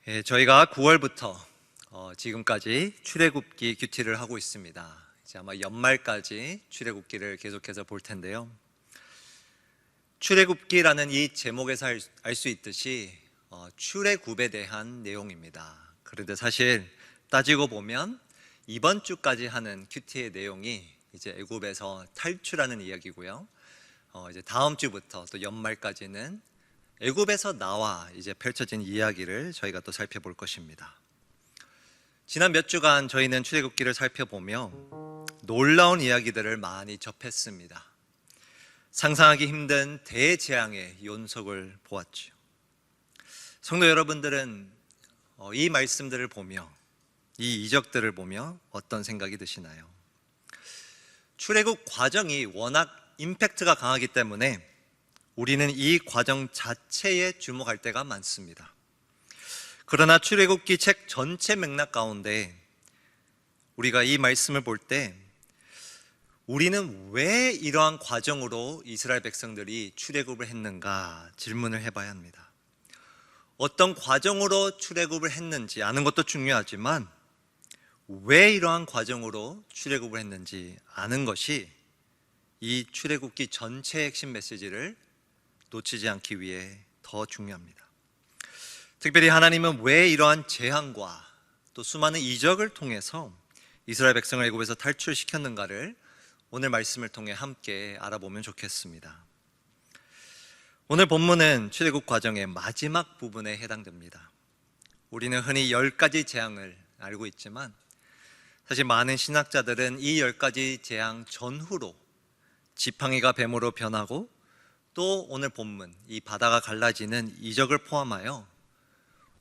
저희가 9월부터 지금까지 출애굽기 큐티를 하고 있습니다. 이제 아마 연말까지 출애굽기를 계속해서 볼 텐데요. 출애굽기라는 이 제목에서 알 수 있듯이 출애굽에 대한 내용입니다. 그런데 사실 따지고 보면 이번 주까지 하는 큐티의 내용이 이제 애굽에서 탈출하는 이야기고요. 이제 다음 주부터 또 연말까지는 애굽에서 나와 이제 펼쳐진 이야기를 저희가 또 살펴볼 것입니다. 지난 몇 주간 저희는 출애굽기를 살펴보며 놀라운 이야기들을 많이 접했습니다. 상상하기 힘든 대재앙의 연속을 보았죠. 성도 여러분들은 이 말씀들을 보며, 이 이적들을 보며 어떤 생각이 드시나요? 출애굽 과정이 워낙 임팩트가 강하기 때문에 우리는 이 과정 자체에 주목할 때가 많습니다. 그러나 출애굽기 책 전체 맥락 가운데 우리가 이 말씀을 볼 때 우리는 왜 이러한 과정으로 이스라엘 백성들이 출애굽을 했는가 질문을 해봐야 합니다. 어떤 과정으로 출애굽을 했는지 아는 것도 중요하지만 왜 이러한 과정으로 출애굽을 했는지 아는 것이 이 출애굽기 전체의 핵심 메시지를 놓치지 않기 위해 더 중요합니다. 특별히 하나님은 왜 이러한 재앙과 또 수많은 이적을 통해서 이스라엘 백성을 애굽에서 탈출시켰는가를 오늘 말씀을 통해 함께 알아보면 좋겠습니다. 오늘 본문은 출애굽 과정의 마지막 부분에 해당됩니다. 우리는 흔히 10가지 재앙을 알고 있지만 사실 많은 신학자들은 이 10가지 재앙 전후로 지팡이가 뱀으로 변하고 또 오늘 본문, 이 바다가 갈라지는 이적을 포함하여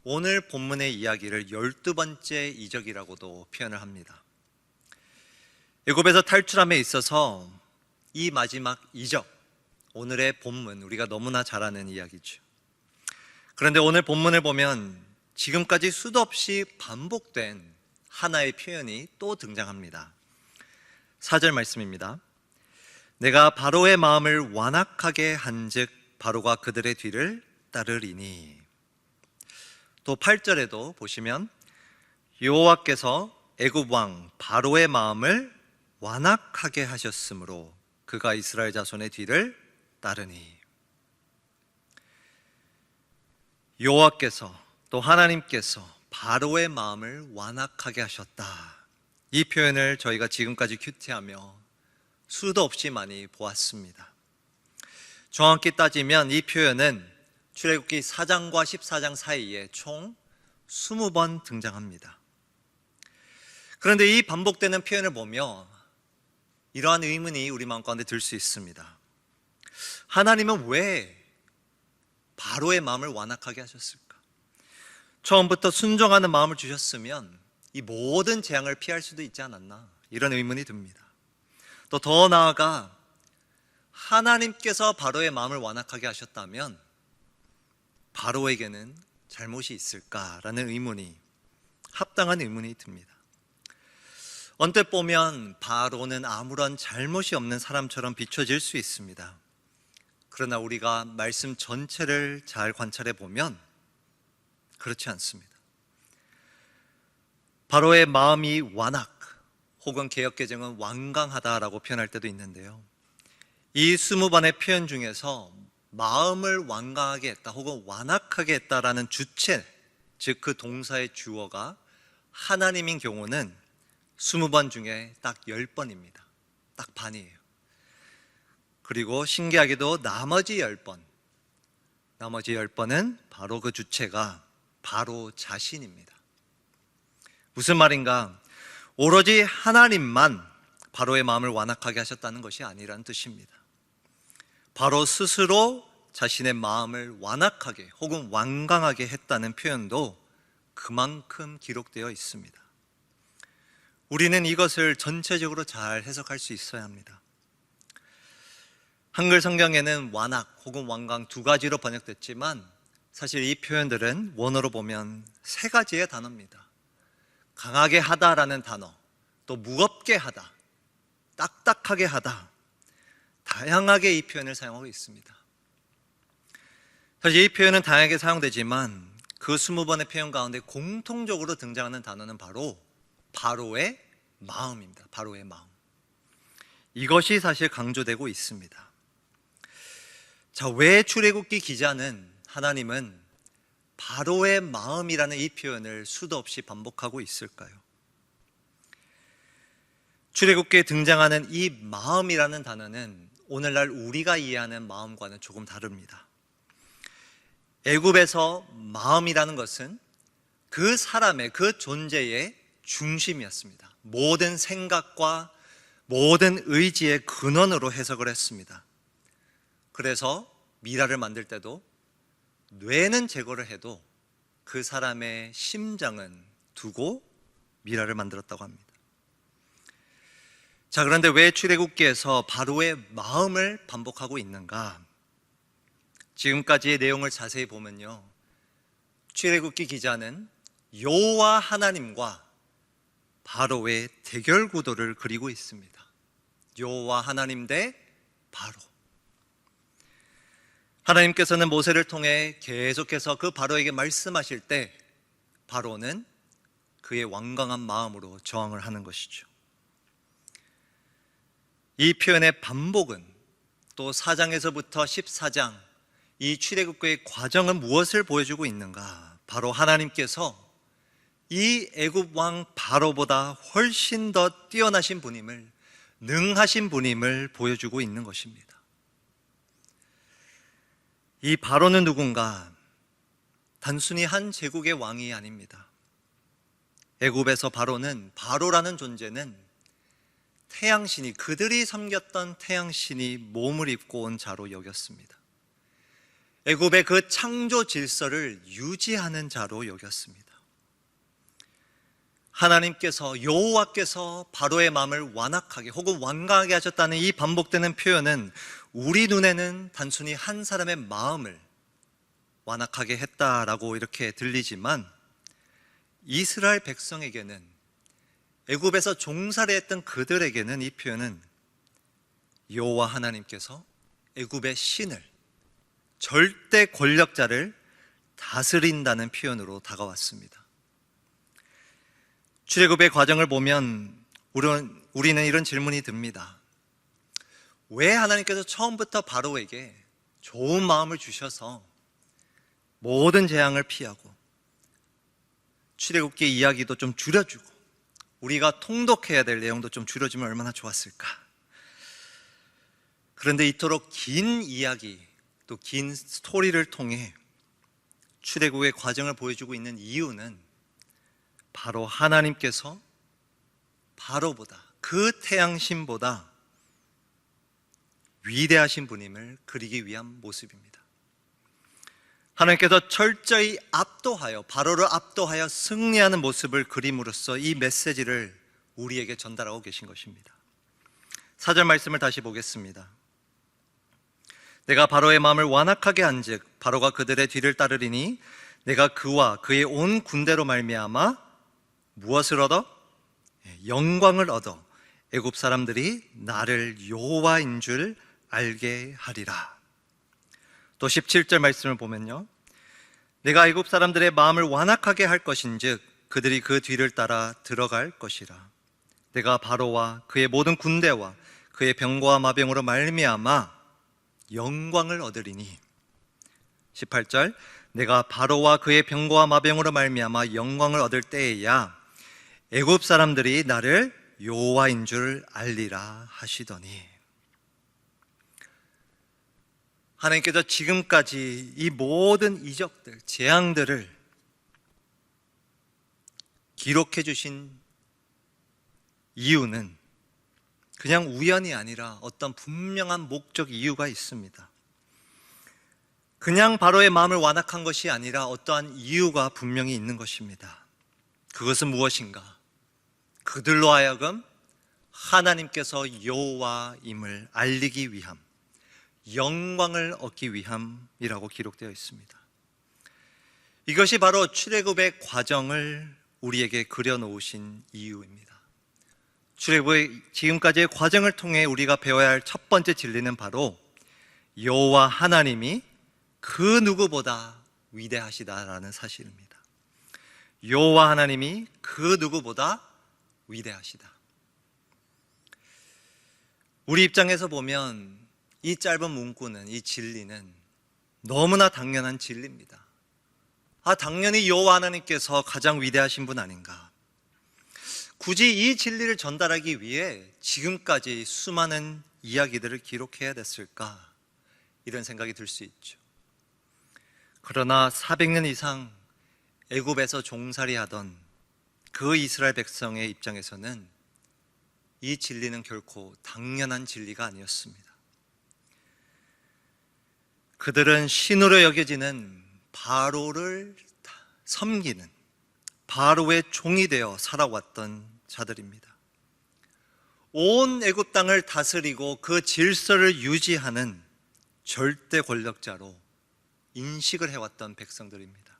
오늘 본문의 이야기를 12번째 이적이라고도 표현을 합니다. 애굽에서 탈출함에 있어서 이 마지막 이적, 오늘의 본문, 우리가 너무나 잘 아는 이야기죠. 그런데 오늘 본문을 보면 지금까지 수도 없이 반복된 하나의 표현이 또 등장합니다. 4절 말씀입니다. 내가 바로의 마음을 완악하게 한즉 바로가 그들의 뒤를 따르리니. 또 8절에도 보시면 여호와께서 애굽 왕 바로의 마음을 완악하게 하셨으므로 그가 이스라엘 자손의 뒤를 따르니. 여호와께서 또 하나님께서 바로의 마음을 완악하게 하셨다. 이 표현을 저희가 지금까지 큐티하며 수도 없이 많이 보았습니다. 정확히 따지면 이 표현은 출애굽기 4장과 14장 사이에 총 20번 등장합니다. 그런데 이 반복되는 표현을 보며 이러한 의문이 우리 마음 가운데 들 수 있습니다. 하나님은 왜 바로의 마음을 완악하게 하셨을까? 처음부터 순종하는 마음을 주셨으면 이 모든 재앙을 피할 수도 있지 않았나? 이런 의문이 듭니다. 또 더 나아가 하나님께서 바로의 마음을 완악하게 하셨다면 바로에게는 잘못이 있을까라는 의문이, 합당한 의문이 듭니다. 언뜻 보면 바로는 아무런 잘못이 없는 사람처럼 비춰질 수 있습니다. 그러나 우리가 말씀 전체를 잘 관찰해 보면 그렇지 않습니다. 바로의 마음이 완악, 혹은 개역개정은 완강하다라고 표현할 때도 있는데요. 이 20번의 표현 중에서 마음을 완강하게 했다 혹은 완악하게 했다라는 주체, 즉 그 동사의 주어가 하나님인 경우는 20번 중에 딱 10번입니다. 딱 반이에요. 그리고 신기하게도 나머지 10번은 바로 그 주체가 바로 자신입니다. 무슨 말인가? 오로지 하나님만 바로의 마음을 완악하게 하셨다는 것이 아니라는 뜻입니다. 바로 스스로 자신의 마음을 완악하게 혹은 완강하게 했다는 표현도 그만큼 기록되어 있습니다. 우리는 이것을 전체적으로 잘 해석할 수 있어야 합니다. 한글 성경에는 완악 혹은 완강 두 가지로 번역됐지만 사실 이 표현들은 원어로 보면 세 가지의 단어입니다. 강하게 하다라는 단어, 또 무겁게 하다, 딱딱하게 하다, 다양하게 이 표현을 사용하고 있습니다. 사실 이 표현은 다양하게 사용되지만 그 20번의 표현 가운데 공통적으로 등장하는 단어는 바로 바로의 마음입니다. 바로의 마음. 이것이 사실 강조되고 있습니다. 자, 왜 출애굽기 기자는 하나님은 바로의 마음이라는 이 표현을 수도 없이 반복하고 있을까요? 출애굽기에 등장하는 이 마음이라는 단어는 오늘날 우리가 이해하는 마음과는 조금 다릅니다. 애굽에서 마음이라는 것은 그 사람의, 그 존재의 중심이었습니다. 모든 생각과 모든 의지의 근원으로 해석을 했습니다. 그래서 미라를 만들 때도 뇌는 제거를 해도 그 사람의 심장은 두고 미라를 만들었다고 합니다. 자, 그런데 왜 출애굽기에서 바로의 마음을 반복하고 있는가? 지금까지의 내용을 자세히 보면요, 출애굽기 기자는 여호와 하나님과 바로의 대결 구도를 그리고 있습니다. 여호와 하나님 대 바로. 하나님께서는 모세를 통해 계속해서 그 바로에게 말씀하실 때 바로는 그의 완강한 마음으로 저항을 하는 것이죠. 이 표현의 반복은 또 4장에서부터 14장 이 출애굽기의 과정은 무엇을 보여주고 있는가? 바로 하나님께서 이 애굽 왕 바로보다 훨씬 더 뛰어나신 분임을, 능하신 분임을 보여주고 있는 것입니다. 이 바로는 누군가? 단순히 한 제국의 왕이 아닙니다. 애굽에서 바로라는 존재는 태양신이, 그들이 섬겼던 태양신이 몸을 입고 온 자로 여겼습니다. 애굽의 그 창조 질서를 유지하는 자로 여겼습니다. 하나님께서, 여호와께서 바로의 마음을 완악하게 혹은 완강하게 하셨다는 이 반복되는 표현은 우리 눈에는 단순히 한 사람의 마음을 완악하게 했다라고 이렇게 들리지만, 이스라엘 백성에게는, 애굽에서 종살이 했던 그들에게는 이 표현은 여호와 하나님께서 애굽의 신을, 절대 권력자를 다스린다는 표현으로 다가왔습니다. 출애굽의 과정을 보면 우리는 이런 질문이 듭니다. 왜 하나님께서 처음부터 바로에게 좋은 마음을 주셔서 모든 재앙을 피하고 출애굽기 이야기도 좀 줄여주고 우리가 통독해야 될 내용도 좀 줄여주면 얼마나 좋았을까? 그런데 이토록 긴 이야기, 또 긴 스토리를 통해 출애굽의 과정을 보여주고 있는 이유는 바로 하나님께서 바로보다, 그 태양신보다 위대하신 분임을 그리기 위한 모습입니다. 하나님께서 철저히 압도하여, 바로를 압도하여 승리하는 모습을 그림으로써 이 메시지를 우리에게 전달하고 계신 것입니다. 4절 말씀을 다시 보겠습니다. 내가 바로의 마음을 완악하게 한즉 바로가 그들의 뒤를 따르리니 내가 그와 그의 온 군대로 말미암아 무엇을 얻어? 영광을 얻어 애굽 사람들이 나를 여호와인 줄 알게 하리라. 또 17절 말씀을 보면요, 내가 애굽 사람들의 마음을 완악하게 할 것인즉 그들이 그 뒤를 따라 들어갈 것이라. 내가 바로와 그의 모든 군대와 그의 병거와 마병으로 말미암아 영광을 얻으리니. 18절, 내가 바로와 그의 병거와 마병으로 말미암아 영광을 얻을 때에야 애굽 사람들이 나를 여호와인 줄 알리라 하시더니. 하나님께서 지금까지 이 모든 이적들, 재앙들을 기록해 주신 이유는 그냥 우연이 아니라 어떤 분명한 목적, 이유가 있습니다. 그냥 바로의 마음을 완악한 것이 아니라 어떠한 이유가 분명히 있는 것입니다. 그것은 무엇인가? 그들로 하여금 하나님께서 여호와임을 알리기 위함, 영광을 얻기 위함이라고 기록되어 있습니다. 이것이 바로 출애굽의 과정을 우리에게 그려놓으신 이유입니다. 출애굽의 지금까지의 과정을 통해 우리가 배워야 할 첫 번째 진리는 바로 여호와 하나님이 그 누구보다 위대하시다라는 사실입니다. 여호와 하나님이 그 누구보다 위대하시다. 우리 입장에서 보면 이 짧은 문구는, 이 진리는 너무나 당연한 진리입니다. 당연히 여호와 하나님께서 가장 위대하신 분 아닌가. 굳이 이 진리를 전달하기 위해 지금까지 수많은 이야기들을 기록해야 됐을까, 이런 생각이 들 수 있죠. 그러나 400년 이상 애굽에서 종살이하던 그 이스라엘 백성의 입장에서는 이 진리는 결코 당연한 진리가 아니었습니다. 그들은 신으로 여겨지는 바로를 섬기는, 바로의 종이 되어 살아왔던 자들입니다. 온 애굽 땅을 다스리고 그 질서를 유지하는 절대 권력자로 인식을 해왔던 백성들입니다.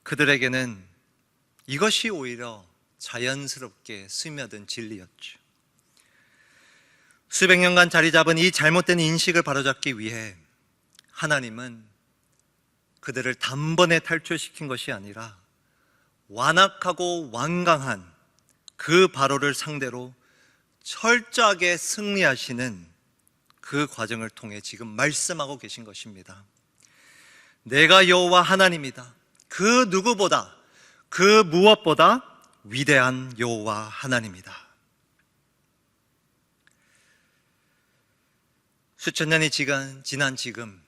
그들에게는 이것이 오히려 자연스럽게 스며든 진리였죠. 수백 년간 자리 잡은 이 잘못된 인식을 바로잡기 위해 하나님은 그들을 단번에 탈출시킨 것이 아니라 완악하고 완강한 그 바로를 상대로 철저하게 승리하시는 그 과정을 통해 지금 말씀하고 계신 것입니다. 내가 여호와 하나님이다. 그 누구보다, 그 무엇보다 위대한 여호와 하나님이다. 수천 년이 지난 지금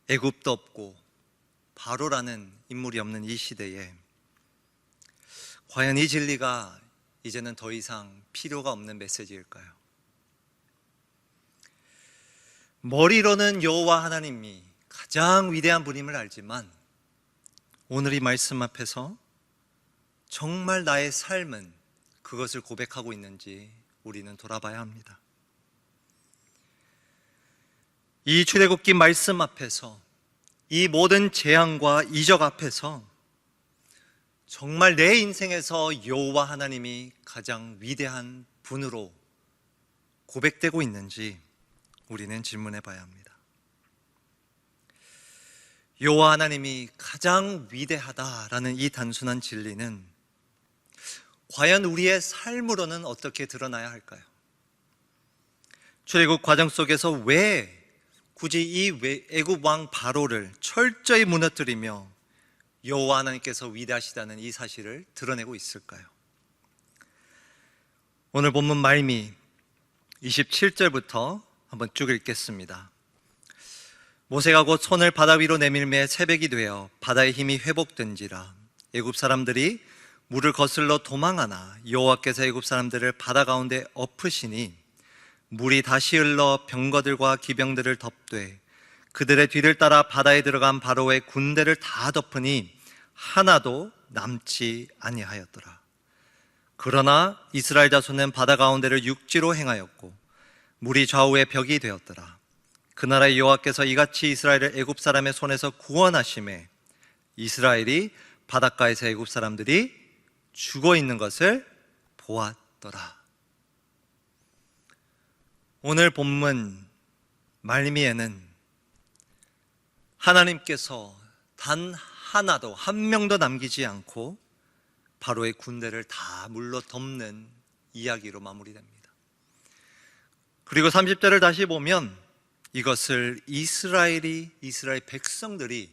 애굽도 없고 바로라는 인물이 없는 이 시대에 과연 이 진리가 이제는 더 이상 필요가 없는 메시지일까요? 머리로는 여호와 하나님이 가장 위대한 분임을 알지만 오늘 이 말씀 앞에서 정말 나의 삶은 그것을 고백하고 있는지 우리는 돌아봐야 합니다. 이 출애굽기 말씀 앞에서, 이 모든 재앙과 이적 앞에서 정말 내 인생에서 여호와 하나님이 가장 위대한 분으로 고백되고 있는지 우리는 질문해 봐야 합니다. 여호와 하나님이 가장 위대하다라는 이 단순한 진리는 과연 우리의 삶으로는 어떻게 드러나야 할까요? 출애굽 과정 속에서 왜 굳이 이 애굽 왕 바로를 철저히 무너뜨리며 여호와 하나님께서 위대하시다는 이 사실을 드러내고 있을까요? 오늘 본문 말미 27절부터 한번 쭉 읽겠습니다. 모세가 곧 손을 바다 위로 내밀매 새벽이 되어 바다의 힘이 회복된지라 애굽 사람들이 물을 거슬러 도망하나 여호와께서 애굽 사람들을 바다 가운데 엎으시니 물이 다시 흘러 병거들과 기병들을 덮되 그들의 뒤를 따라 바다에 들어간 바로의 군대를 다 덮으니 하나도 남지 아니하였더라. 그러나 이스라엘 자손은 바다 가운데를 육지로 행하였고 물이 좌우의 벽이 되었더라. 그나라의 여호와께서 이같이 이스라엘을 애굽 사람의 손에서 구원하심에 이스라엘이 바닷가에서 애굽 사람들이 죽어 있는 것을 보았더라. 오늘 본문 말미에는 하나님께서 단 하나도, 한 명도 남기지 않고 바로의 군대를 다 물로 덮는 이야기로 마무리됩니다. 그리고 30절을 다시 보면 이것을 이스라엘 백성들이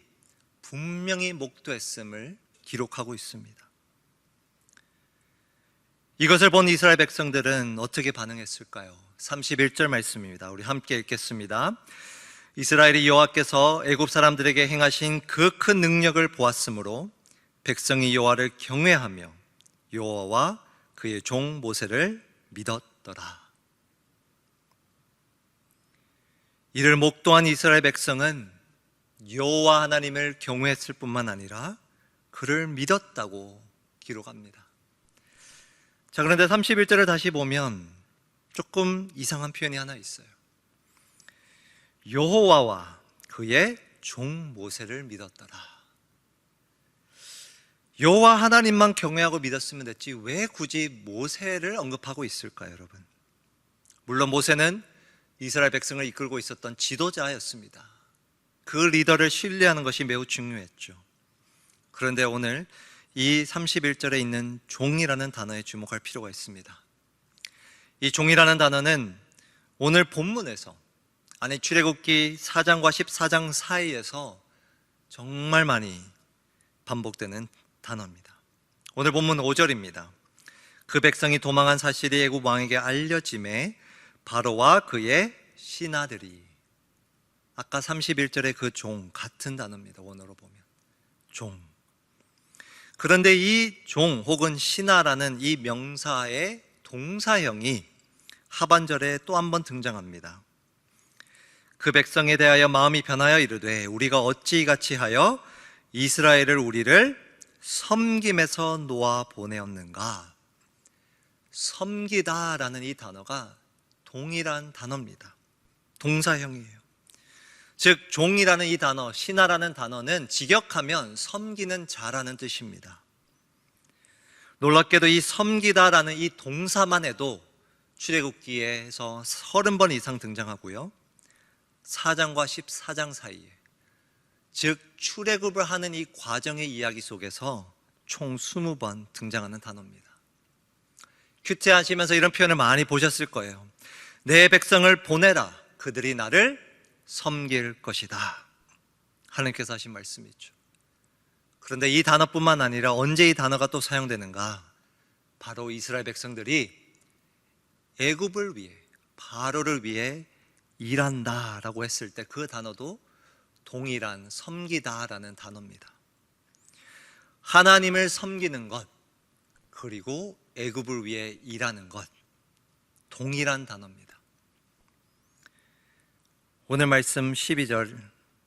분명히 목도했음을 기록하고 있습니다. 이것을 본 이스라엘 백성들은 어떻게 반응했을까요? 31절 말씀입니다. 우리 함께 읽겠습니다. 이스라엘이 여호와께서 애굽 사람들에게 행하신 그 큰 능력을 보았으므로 백성이 여호와를 경외하며 여호와와 그의 종 모세를 믿었더라. 이를 목도한 이스라엘 백성은 여호와 하나님을 경외했을 뿐만 아니라 그를 믿었다고 기록합니다. 자, 그런데 31절을 다시 보면 조금 이상한 표현이 하나 있어요. 여호와와 그의 종 모세를 믿었더라. 여호와 하나님만 경외하고 믿었으면 됐지 왜 굳이 모세를 언급하고 있을까요, 여러분? 물론 모세는 이스라엘 백성을 이끌고 있었던 지도자였습니다. 그 리더를 신뢰하는 것이 매우 중요했죠. 그런데 오늘 이 31절에 있는 종이라는 단어에 주목할 필요가 있습니다. 이 종이라는 단어는 오늘 본문에서, 아니 출애굽기 4장과 14장 사이에서 정말 많이 반복되는 단어입니다. 오늘 본문 5절입니다. 그 백성이 도망한 사실이 애굽 왕에게 알려짐에 바로와 그의 신하들이, 아까 31절의 그 종 같은 단어입니다. 원어로 보면 종. 그런데 이 종 혹은 신하라는 이 명사의 동사형이 하반절에 또 한 번 등장합니다. 그 백성에 대하여 마음이 변하여 이르되 우리가 어찌 이같이 하여 이스라엘을 우리를 섬김에서 놓아 보내었는가. 섬기다라는 이 단어가 동일한 단어입니다. 동사형이에요. 즉 종이라는 이 단어, 신하라는 단어는 직역하면 섬기는 자라는 뜻입니다. 놀랍게도 이 섬기다라는 이 동사만 해도 출애굽기에서 30번 이상 등장하고요, 4장과 14장 사이에, 즉 출애굽을 하는 이 과정의 이야기 속에서 총 20번 등장하는 단어입니다. 큐티 하시면서 이런 표현을 많이 보셨을 거예요. 내 백성을 보내라, 그들이 나를 섬길 것이다. 하나님께서 하신 말씀이죠. 그런데 이 단어뿐만 아니라 언제 이 단어가 또 사용되는가? 바로 이스라엘 백성들이 애굽을 위해, 바로를 위해 일한다라고 했을 때 그 단어도 동일한 섬기다라는 단어입니다. 하나님을 섬기는 것, 그리고 애굽을 위해 일하는 것, 동일한 단어입니다. 오늘 말씀 12절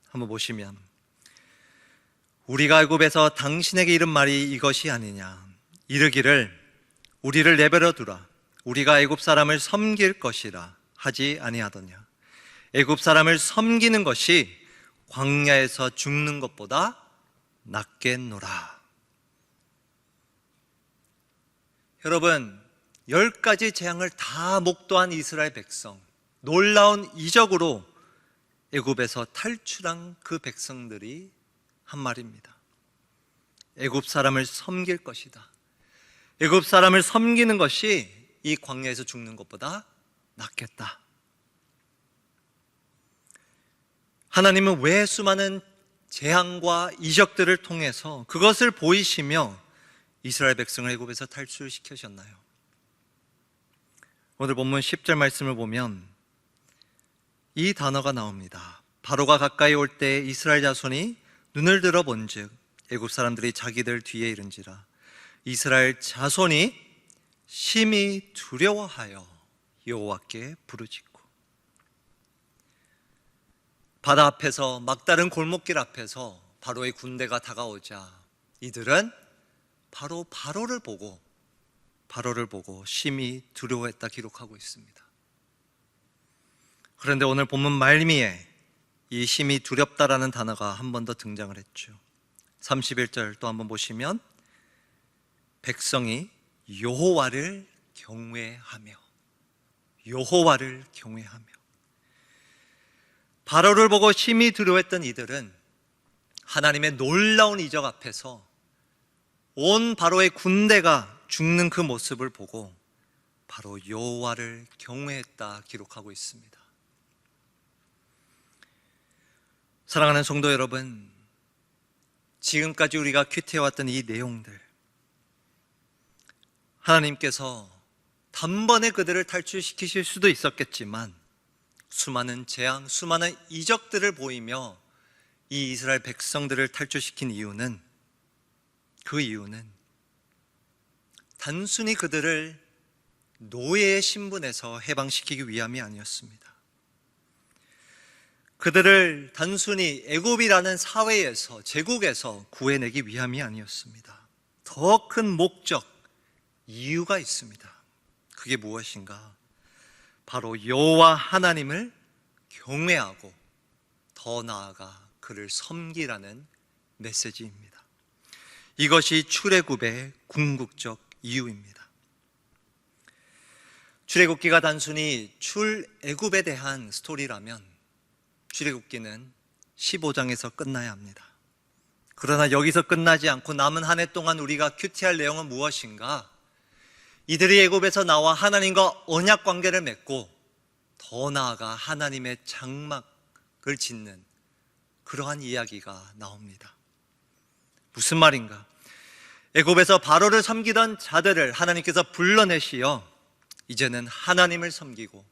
한번 보시면, 우리가 애굽에서 당신에게 이른 말이 이것이 아니냐, 이르기를 우리를 내버려 두라, 우리가 애굽 사람을 섬길 것이라 하지 아니하더냐. 애굽 사람을 섬기는 것이 광야에서 죽는 것보다 낫겠노라. 여러분, 10가지 재앙을 다 목도한 이스라엘 백성, 놀라운 이적으로 애굽에서 탈출한 그 백성들이 한 말입니다. 애굽 사람을 섬길 것이다. 애굽 사람을 섬기는 것이 이 광야에서 죽는 것보다 낫겠다. 하나님은 왜 수많은 재앙과 이적들을 통해서 그것을 보이시며 이스라엘 백성을 애굽에서 탈출시키셨나요? 오늘 본문 10절 말씀을 보면 이 단어가 나옵니다. 바로가 가까이 올 때 이스라엘 자손이 눈을 들어 본즉 애굽 사람들이 자기들 뒤에 이른지라. 이스라엘 자손이 심히 두려워하여 여호와께 부르짖고. 바다 앞에서, 막다른 골목길 앞에서 바로의 군대가 다가오자 이들은 바로를 보고 심히 두려워했다 기록하고 있습니다. 그런데 오늘 본문 말미에 이 심히 두렵다라는 단어가 한 번 더 등장을 했죠. 31절 또 한번 보시면 백성이 여호와를 경외하며, 바로를 보고 심히 두려워했던 이들은 하나님의 놀라운 이적 앞에서 온 바로의 군대가 죽는 그 모습을 보고 바로 여호와를 경외했다 기록하고 있습니다. 사랑하는 성도 여러분, 지금까지 우리가 큐티해왔던 이 내용들, 하나님께서 단번에 그들을 탈출시키실 수도 있었겠지만 수많은 재앙, 수많은 이적들을 보이며 이 이스라엘 백성들을 탈출시킨 이유는, 그 이유는 단순히 그들을 노예의 신분에서 해방시키기 위함이 아니었습니다. 그들을 단순히 애굽이라는 사회에서, 제국에서 구해내기 위함이 아니었습니다. 더 큰 목적, 이유가 있습니다. 그게 무엇인가? 바로 여호와 하나님을 경외하고 더 나아가 그를 섬기라는 메시지입니다. 이것이 출애굽의 궁극적 이유입니다. 출애굽기가 단순히 출애굽에 대한 스토리라면 출애굽기는 15장에서 끝나야 합니다. 그러나 여기서 끝나지 않고 남은 한 해 동안 우리가 큐티할 내용은 무엇인가? 이들이 애굽에서 나와 하나님과 언약 관계를 맺고 더 나아가 하나님의 장막을 짓는 그러한 이야기가 나옵니다. 무슨 말인가? 애굽에서 바로를 섬기던 자들을 하나님께서 불러내시어 이제는 하나님을 섬기고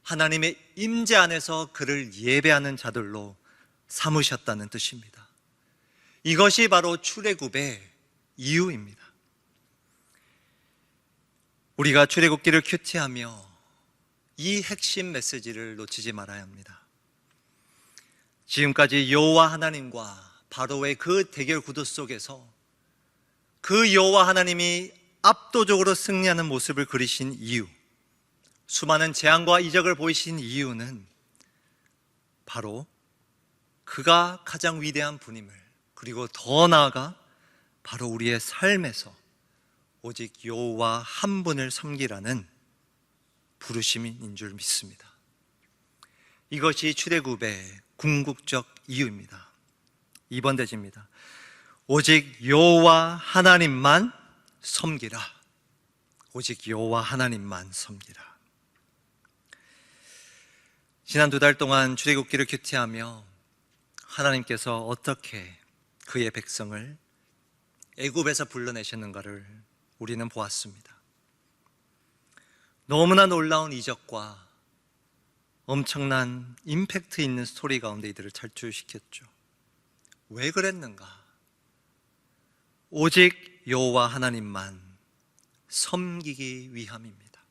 하나님의 임재 안에서 그를 예배하는 자들로 삼으셨다는 뜻입니다. 이것이 바로 출애굽의 이유입니다. 우리가 출애굽기를 큐티하며 이 핵심 메시지를 놓치지 말아야 합니다. 지금까지 여호와 하나님과 바로의 그 대결 구도 속에서 그 여호와 하나님이 압도적으로 승리하는 모습을 그리신 이유, 수많은 재앙과 이적을 보이신 이유는 바로 그가 가장 위대한 분임을, 그리고 더 나아가 바로 우리의 삶에서 오직 여호와 한 분을 섬기라는 부르심인 줄 믿습니다. 이것이 출애굽의 궁극적 이유입니다. 2번 대지입니다. 오직 여호와 하나님만 섬기라. 오직 여호와 하나님만 섬기라. 지난 2달 동안 출애굽기를 큐티하며 하나님께서 어떻게 그의 백성을 애굽에서 불러내셨는가를 우리는 보았습니다. 너무나 놀라운 이적과 엄청난 임팩트 있는 스토리 가운데 이들을 탈출시켰죠. 왜 그랬는가? 오직 여호와 하나님만 섬기기 위함입니다.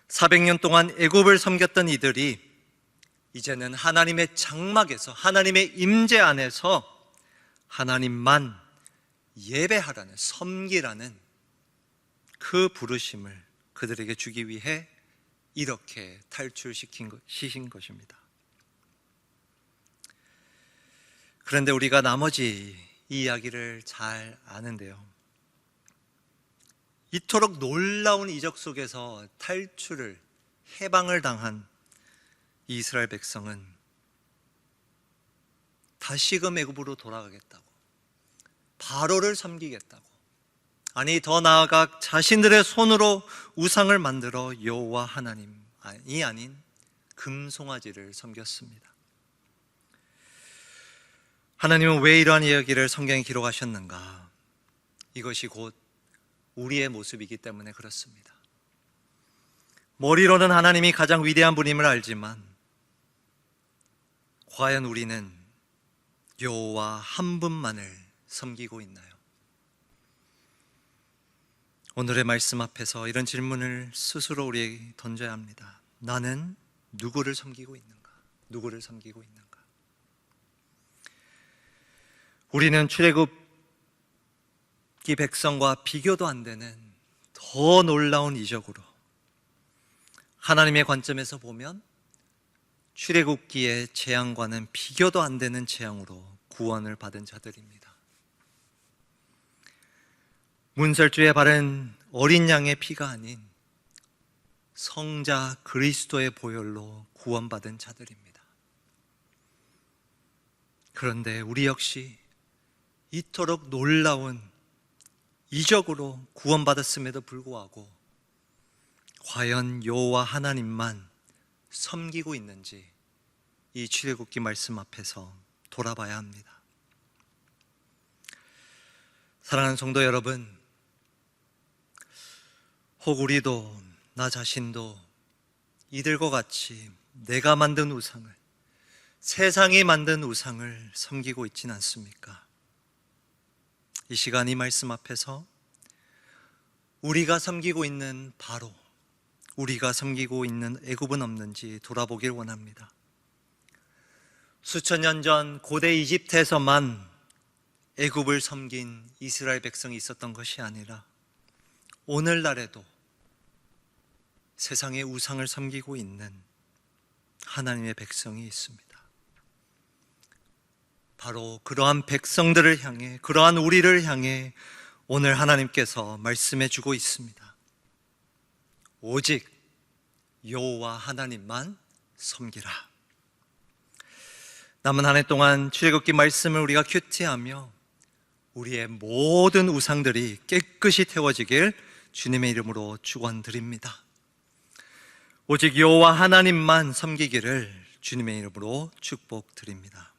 400년 동안 애굽을 섬겼던 이들이 이제는 하나님의 장막에서, 하나님의 임재 안에서 하나님만 예배하라는, 섬기라는 그 부르심을 그들에게 주기 위해 이렇게 탈출시킨 것입니다. 그런데 우리가 나머지 이 이야기를 잘 아는데요, 이토록 놀라운 이적 속에서 탈출을, 해방을 당한 이스라엘 백성은 다시금 애굽으로 돌아가겠다고, 바로를 섬기겠다고, 아니 더 나아가 자신들의 손으로 우상을 만들어 여호와 하나님이 아닌 금송아지를 섬겼습니다. 하나님은 왜 이러한 이야기를 성경에 기록하셨는가? 이것이 곧 우리의 모습이기 때문에 그렇습니다. 머리로는 하나님이 가장 위대한 분임을 알지만 과연 우리는 여호와 한 분만을 섬기고 있나요? 오늘의 말씀 앞에서 이런 질문을 스스로 우리에게 던져야 합니다. 나는 누구를 섬기고 있는가? 누구를 섬기고 있는가? 우리는 출애굽기 백성과 비교도 안 되는 더 놀라운 이적으로, 하나님의 관점에서 보면 출애굽기의 재앙과는 비교도 안 되는 재앙으로 구원을 받은 자들입니다. 문설주에 바른 어린 양의 피가 아닌 성자 그리스도의 보혈로 구원받은 자들입니다. 그런데 우리 역시 이토록 놀라운 이적으로 구원받았음에도 불구하고 과연 여호와 하나님만 섬기고 있는지 이 출애굽기 말씀 앞에서 돌아봐야 합니다. 사랑하는 성도 여러분, 혹 우리도, 나 자신도 이들과 같이 내가 만든 우상을, 세상이 만든 우상을 섬기고 있진 않습니까? 이 시간 이 말씀 앞에서 우리가 섬기고 있는 바로, 우리가 섬기고 있는 애굽은 없는지 돌아보길 원합니다. 수천 년 전 고대 이집트에서만 애굽을 섬긴 이스라엘 백성이 있었던 것이 아니라 오늘날에도 세상의 우상을 섬기고 있는 하나님의 백성이 있습니다. 바로 그러한 백성들을 향해, 그러한 우리를 향해 오늘 하나님께서 말씀해 주고 있습니다. 오직 여호와 하나님만 섬기라. 남은 한 해 동안 출애굽기 말씀을 우리가 큐티하며 우리의 모든 우상들이 깨끗이 태워지길 주님의 이름으로 축원드립니다. 오직 여호와 하나님만 섬기기를 주님의 이름으로 축복드립니다.